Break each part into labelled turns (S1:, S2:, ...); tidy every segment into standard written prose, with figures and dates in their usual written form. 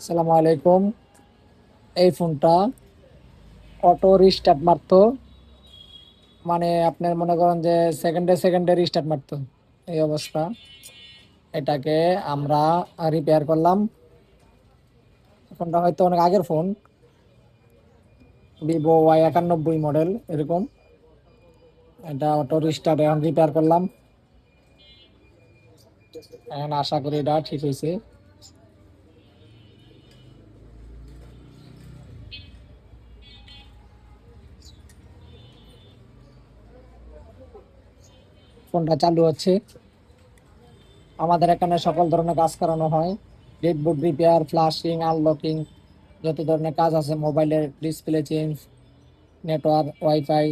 S1: আসসালামু আলাইকুম। এই ফোনটা অটো রিস্টার্ট মারতো, মানে আপনার মনে করেন যে সেকেন্ডে সেকেন্ডে রিস্টার্ট মারতো, এই অবস্থা। এটাকে আমরা রিপেয়ার করলাম। ফোনটা হয়তো অনেক আগের ফোন, Vivo Y91 মডেল এরকম। এটা অটো রিস্টার্ট এখন রিপেয়ার করলাম। এখন আশা করি এটা ঠিক হয়েছে। ফোনটা চালু হচ্ছে। আমাদের এখানে সকল ধরনের কাজ করানো হয়, ডেডবোর্ড রিপেয়ার, ফ্লাশিং, আনলকিং, যত ধরনের কাজ আছে, মোবাইলের ডিসপ্লে চেঞ্জ, নেটওয়ার্ক, ওয়াইফাই,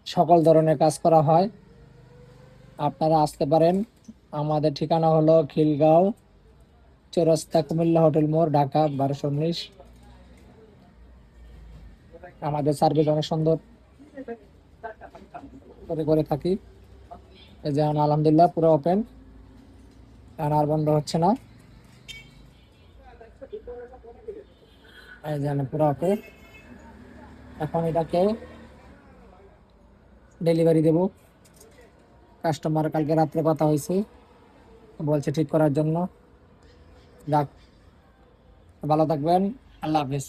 S1: সকল ধরনের কাজ করা হয়। আপনারা আসতে পারেন। আমাদের ঠিকানা হলো খিলগাঁও চৌরাস্তা, কুমিল্লা হোটেল মোড়, ঢাকা 1219। আমাদের সার্ভিস অনেক সুন্দর করে করে থাকি। এই যে এখন আলহামদুলিল্লাহ পুরো ওপেন, এখন আর বন্ধ হচ্ছে না। এই যে পুরো ওকে। এখন এটাকে ডেলিভারি দেব। কাস্টমার কালকে রাত্রে কথা হয়েছে, বলছে ঠিক করার জন্য। যাক, ভালো থাকবেন। আল্লাহ হাফিজ।